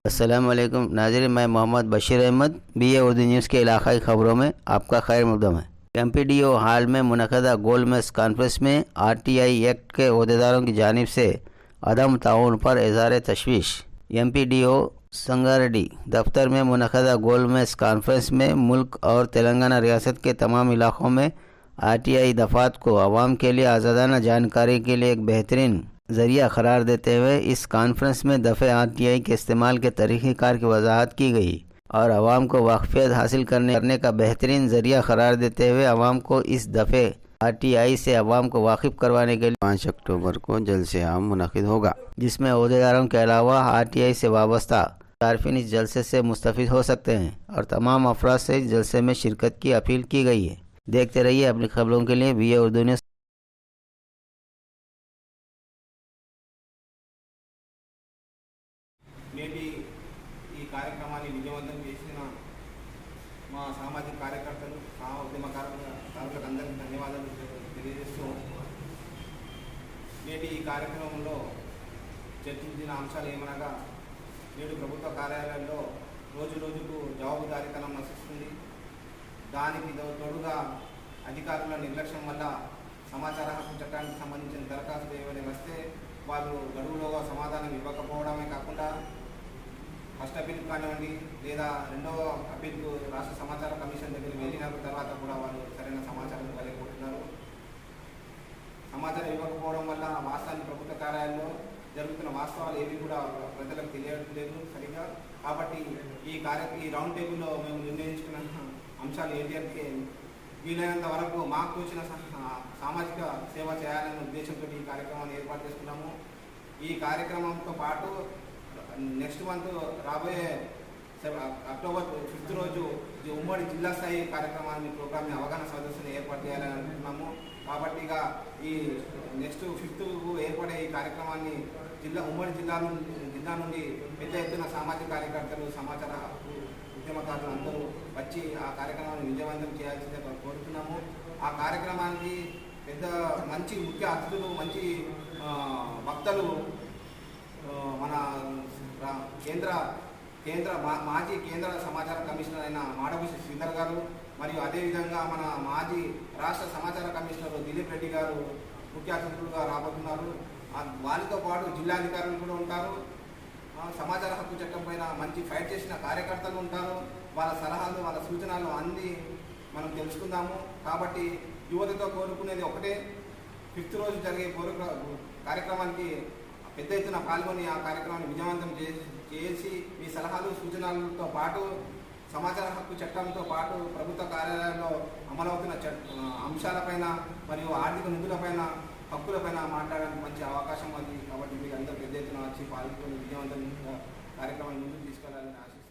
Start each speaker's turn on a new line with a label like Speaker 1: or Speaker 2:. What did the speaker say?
Speaker 1: अस्सलाम वालेकुम नाज़रीन, मैं मोहम्मद बशीर अहमद BA उर्दू न्यूज़ के इलाकाई ख़बरों में आपका खैर मक़दम है। MPDO हाल में मुनक़दा गोलमस कॉन्फ्रेंस में RTI एक्ट के अहदेदारों की जानिब से अदम ताउन पर इज़हार तशवीश। MPDO संगारेड्डी दफ्तर में मुनक़दा गोलमस कॉन्फ्रेंस में मुल्क और तेलंगाना रियासत के तमाम इलाक़ों में RTI दफ़ात को आवाम के लिए आज़ादाना जानकारी के लिए एक बेहतरीन ज़रिया करार देते हुए इस कॉन्फ्रेंस में दफ़े RTI के इस्तेमाल के तरीक़ेकार की वजाहत की गई और आवाम को वाक़फ़ियत हासिल करने का बेहतरीन ज़रिया करार देते हुए आवाम को इस दफ़े RTI से आवाम को वाकिफ़ करवाने के लिए 5 अक्टूबर को जलसे आम मुनक़िद होगा, जिसमें अहदेदारों के अलावा RTI से वाबस्ता तारफ़ीन इस जलसे से मुस्तफ़ीद हो सकते हैं और तमाम अफराद से इस जलसे में शिरकत की अपील की गई है। देखते रहिए अपनी खबरों के लिए BA उर्दू न्यूज़।
Speaker 2: నేటి ఈ కార్యక్రమాన్ని విజయవంతం చేసిన మా సామాజిక కార్యకర్తలు ఉద్యమకారులకు అందరికీ ధన్యవాదాలు తెలియజేస్తూ నేటి ఈ కార్యక్రమంలో చర్చించిన అంశాలు ఏమనగా నేడు ప్రభుత్వ కార్యాలయాల్లో రోజు రోజుకు జవాబుదారీతనం నశిస్తుంది. దానికి తోడుగా అధికారుల నిర్లక్ష్యం వల్ల సమాచార హక్కు చట్టానికి సంబంధించిన దరఖాస్తులు ఏమైనా వస్తే వాళ్ళు గడువులోగా సమాధానం ఇవ్వకపోవడమే కాకుండా ఫస్ట్ అపీల్ కానివ్వండి లేదా రెండవ అపీల్కు రాష్ట్ర సమాచార కమిషన్ దగ్గరికి వెళ్ళిన తర్వాత కూడా వాళ్ళు సరైన సమాచారం ఇవ్వలేకపోతున్నారు. సమాచారం ఇవ్వకపోవడం వల్ల వాస్తవానికి ప్రభుత్వ కార్యాలయంలో జరుగుతున్న వాస్తవాలు ఏవి కూడా ప్రజలకు తెలియట్లేదు సరిగ్గా. కాబట్టి ఈ రౌండ్ టేబుల్లో మేము నిర్ణయించుకున్న అంశాలు ఏంటి అంటే వీలైనంత వరకు మాకు తోచిన సామాజిక సేవ చేయాలనే ఉద్దేశంతో ఈ కార్యక్రమాన్ని ఏర్పాటు చేసుకున్నాము. ఈ కార్యక్రమంతో పాటు నెక్స్ట్ మంత్ రాబోయే అక్టోబర్ 5th రోజు ఈ ఉమ్మడి జిల్లా స్థాయి కార్యక్రమాన్ని ప్రోగ్రామ్ని అవగాహన సదస్సుని ఏర్పాటు చేయాలని అనుకుంటున్నాము. కాబట్టి ఇక ఈ నెక్స్ట్ 5th ఏర్పడే ఈ కార్యక్రమాన్ని ఉమ్మడి జిల్లా నుండి పెద్ద ఎత్తున సామాజిక కార్యకర్తలు సమాచార ఉద్యమకారులు అందరూ వచ్చి ఆ కార్యక్రమాన్ని విజయవంతం చేయాల్సిందిగా కోరుతున్నాము. ఆ కార్యక్రమానికి మంచి ముఖ్య అతిథులు, మంచి వక్తలు మన మాజీ కేంద్ర సమాచార కమిషనర్ అయిన మాడభూషి శ్రీధర్ గారు మరియు అదేవిధంగా మన మాజీ రాష్ట్ర సమాచార కమిషనర్ దిలీప్ రెడ్డి గారు ముఖ్య అతిథులుగా రాబోతున్నారు. వారితో పాటు జిల్లాధికారులు కూడా ఉంటారు. సమాచార హక్కు చట్టం పైన మంచి ఫైట్ చేసిన కార్యకర్తలు ఉంటారు. వాళ్ళ సలహాలు, వాళ్ళ సూచనలు అన్నీ మనం తెలుసుకుందాము. కాబట్టి యువతతో కోరుకునేది ఒకటే, 5th రోజు జరిగే కార్యక్రమానికి పెద్ద ఎత్తున పాల్గొని ఆ కార్యక్రమాన్ని విజయవంతం చేసి మీ సలహాలు సూచనలతో పాటు సమాచార హక్కు చట్టంతో పాటు ప్రభుత్వ కార్యాలయాల్లో అమలవుతున్న అంశాలపైన మరియు ఆర్థిక నిధులపైన హక్కులపైన మాట్లాడడానికి మంచి అవకాశం ఉంది. కాబట్టి మీరు అందరూ పెద్ద ఎత్తున వచ్చి పాల్గొని విజయవంతంగా కార్యక్రమాన్ని ముందుకు తీసుకెళ్లాలని ఆశిస్తున్నాను.